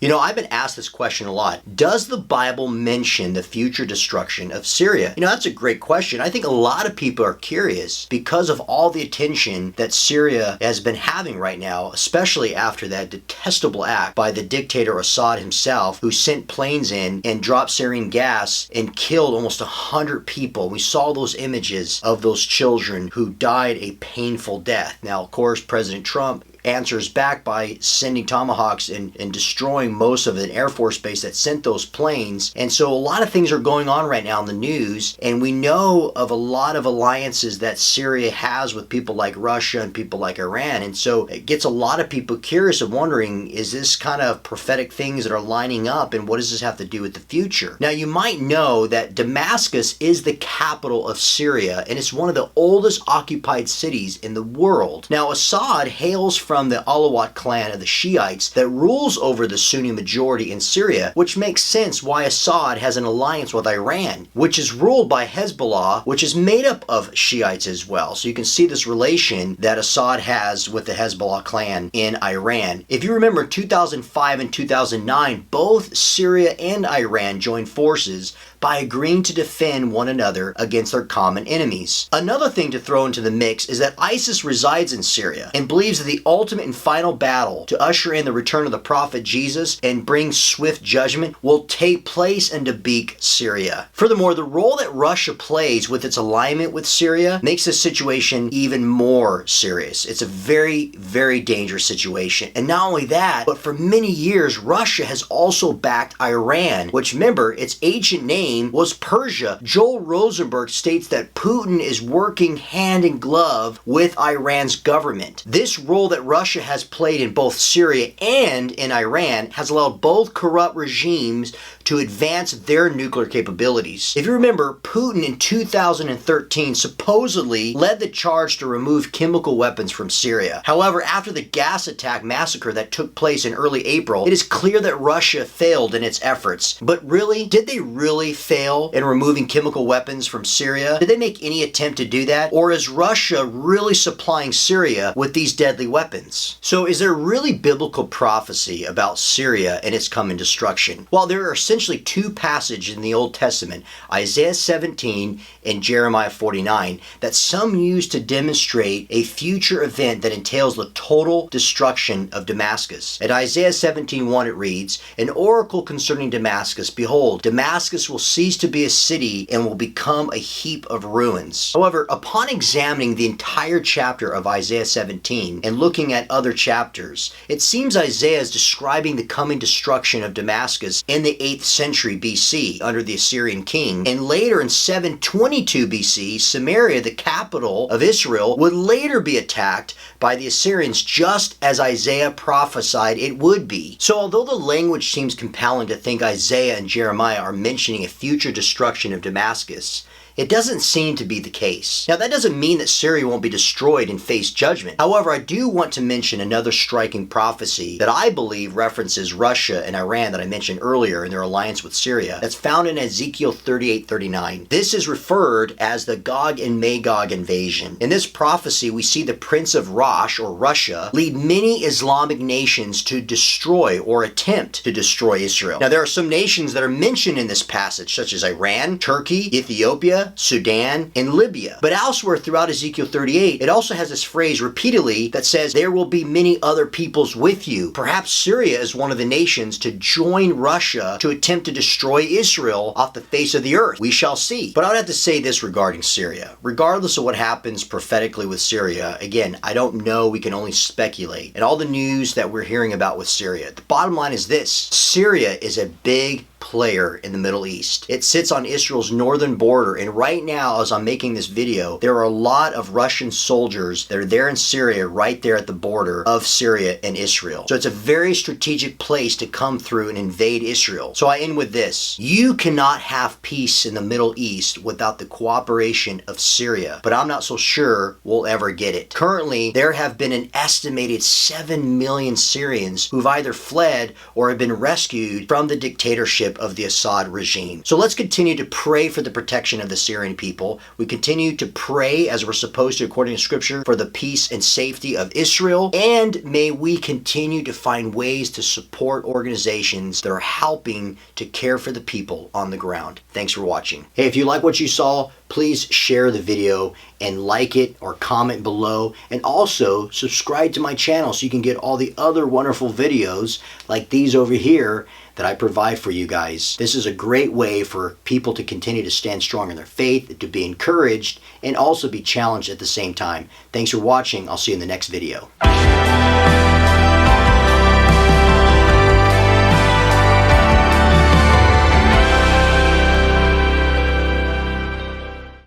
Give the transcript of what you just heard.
You know, I've been asked this question a lot. Does the Bible mention the future destruction of Syria? You know, that's a great question. I think a lot of people are curious because of all the attention that Syria has been having right now, especially after that detestable act by the dictator Assad himself, who sent planes in and dropped sarin gas and killed almost 100 people. We saw those images of those children who died a painful death. Now, of course, President Trump answers back by sending tomahawks and destroying most of an Air Force base that sent those planes. And so a lot of things are going on right now in the news, and we know of a lot of alliances that Syria has with people like Russia and people like Iran. And so it gets a lot of people curious and wondering, is this kind of prophetic things that are lining up, and what does this have to do with the future? Now, you might know that Damascus is the capital of Syria, and it's one of the oldest occupied cities in the world. Now, Assad hails from the Alawite clan of the Shiites that rules over the Sunni majority in Syria, which makes sense why Assad has an alliance with Iran, which is ruled by Hezbollah, which is made up of Shiites as well. So you can see this relation that Assad has with the Hezbollah clan in Iran. If you remember, 2005 and 2009, both Syria and Iran joined forces by agreeing to defend one another against their common enemies. Another thing to throw into the mix is that ISIS resides in Syria and believes that the ultimate and final battle to usher in the return of the prophet Jesus and bring swift judgment will take place in Damascus, Syria. Furthermore, the role that Russia plays with its alignment with Syria makes this situation even more serious. It's a very, very dangerous situation. And not only that, but for many years, Russia has also backed Iran, which, remember, its ancient name was Persia. Joel Rosenberg states that Putin is working hand in glove with Iran's government. This role that Russia has played in both Syria and in Iran has allowed both corrupt regimes to advance their nuclear capabilities. If you remember, Putin in 2013 supposedly led the charge to remove chemical weapons from Syria. However, after the gas attack massacre that took place in early April, it is clear that Russia failed in its efforts. But really, did they really fail in removing chemical weapons from Syria? Did they make any attempt to do that? Or is Russia really supplying Syria with these deadly weapons? So is there really biblical prophecy about Syria and its coming destruction? Well, there are essentially two passages in the Old Testament, Isaiah 17 and Jeremiah 49, that some use to demonstrate a future event that entails the total destruction of Damascus. At Isaiah 17:1 it reads, "An oracle concerning Damascus, behold, Damascus will cease to be a city and will become a heap of ruins." However, upon examining the entire chapter of Isaiah 17 and looking at other chapters, it seems Isaiah is describing the coming destruction of Damascus in the 8th century BC under the Assyrian king. And later in 722 BC, Samaria, the capital of Israel, would later be attacked by the Assyrians, just as Isaiah prophesied it would be. So although the language seems compelling to think Isaiah and Jeremiah are mentioning a future destruction of Damascus, it doesn't seem to be the case. Now, that doesn't mean that Syria won't be destroyed and face judgment. However, I do want to mention another striking prophecy that I believe references Russia and Iran that I mentioned earlier in their alliance with Syria. That's found in Ezekiel 38:39. This is referred as the Gog and Magog invasion. In this prophecy, we see the Prince of Rosh, or Russia, lead many Islamic nations to destroy or attempt to destroy Israel. Now, there are some nations that are mentioned in this passage, such as Iran, Turkey, Ethiopia, Sudan, and Libya. But elsewhere throughout Ezekiel 38, it also has this phrase repeatedly that says, "There will be many other peoples with you." Perhaps Syria is one of the nations to join Russia to attempt to destroy Israel off the face of the earth. We shall see. But I would have to say this regarding Syria. Regardless of what happens prophetically with Syria, again, I don't know, we can only speculate. And all the news that we're hearing about with Syria, the bottom line is this: Syria is a big player in the Middle East. It sits on Israel's northern border, and right now, as I'm making this video, there are a lot of Russian soldiers that are there in Syria, right there at the border of Syria and Israel. So it's a very strategic place to come through and invade Israel. So I end with this: you cannot have peace in the Middle East without the cooperation of Syria, but I'm not so sure we'll ever get it. Currently, there have been an estimated 7 million Syrians who've either fled or have been rescued from the dictatorship leadership of the Assad regime. So let's continue to pray for the protection of the Syrian people. We continue to pray, as we're supposed to according to Scripture, for the peace and safety of Israel. And may we continue to find ways to support organizations that are helping to care for the people on the ground. Thanks for watching. Hey, if you like what you saw, please share the video and like it or comment below, and also subscribe to my channel so you can get all the other wonderful videos like these over here that I provide for you guys. This is a great way for people to continue to stand strong in their faith, to be encouraged, and also be challenged at the same time. Thanks for watching. I'll see you in the next video.